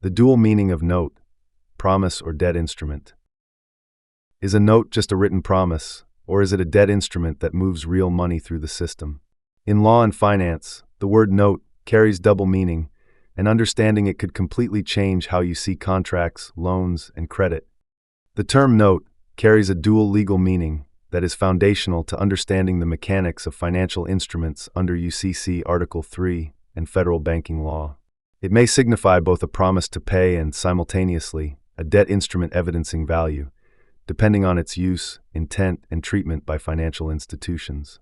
The dual meaning of note, promise or debt instrument. Is a note just a written promise, or is it a debt instrument that moves real money through the system? In law and finance, the word note carries double meaning, and understanding it could completely change how you see contracts, loans, and credit. The term note carries a dual legal meaning that is foundational to understanding the mechanics of financial instruments under UCC Article 3 and federal banking law. It may signify both a promise to pay and, simultaneously, a debt instrument evidencing value, depending on its use, intent, and treatment by financial institutions.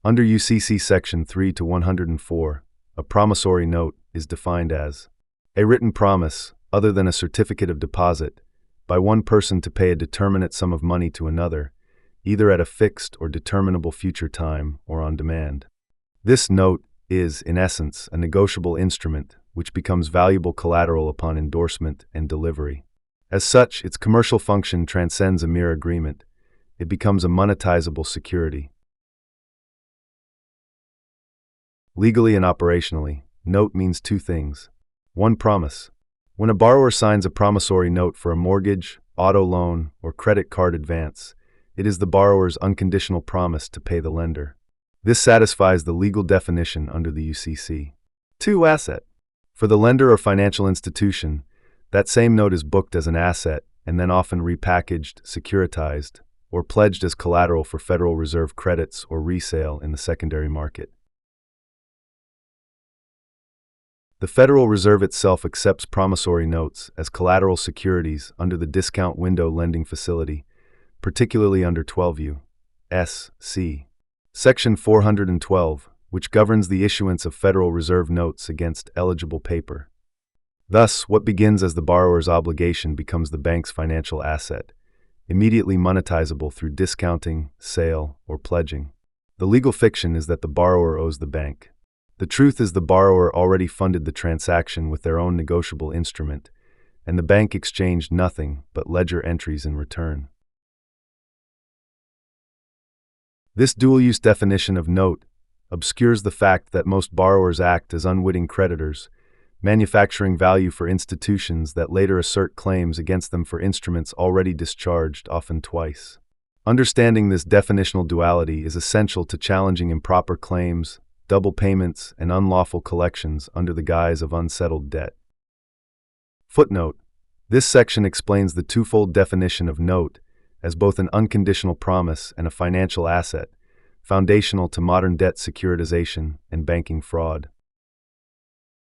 Under UCC Section 3 to 104, a promissory note is defined as a written promise, other than a certificate of deposit, by one person to pay a determinate sum of money to another, either at a fixed or determinable future time or on demand. This note is, in essence, a negotiable instrument which becomes valuable collateral upon endorsement and delivery. As such, its commercial function transcends a mere agreement. It becomes a monetizable security. Legally and operationally, note means two things. One, promise. When a borrower signs a promissory note for a mortgage, auto loan, or credit card advance, it is the borrower's unconditional promise to pay the lender. This satisfies the legal definition under the UCC. 2, asset. For the lender or financial institution, that same note is booked as an asset and then often repackaged, securitized, or pledged as collateral for Federal Reserve credits or resale in the secondary market. The Federal Reserve itself accepts promissory notes as collateral securities under the discount window lending facility, particularly under 12 U.S.C. Section 412, which governs the issuance of Federal Reserve notes against eligible paper. Thus, what begins as the borrower's obligation becomes the bank's financial asset, immediately monetizable through discounting, sale, or pledging. The legal fiction is that the borrower owes the bank. The truth is the borrower already funded the transaction with their own negotiable instrument, and the bank exchanged nothing but ledger entries in return. This dual-use definition of note obscures the fact that most borrowers act as unwitting creditors, manufacturing value for institutions that later assert claims against them for instruments already discharged, often twice. Understanding this definitional duality is essential to challenging improper claims, double payments, and unlawful collections under the guise of unsettled debt. Footnote: this section explains the twofold definition of note as both an unconditional promise and a financial asset, foundational to modern debt securitization and banking fraud.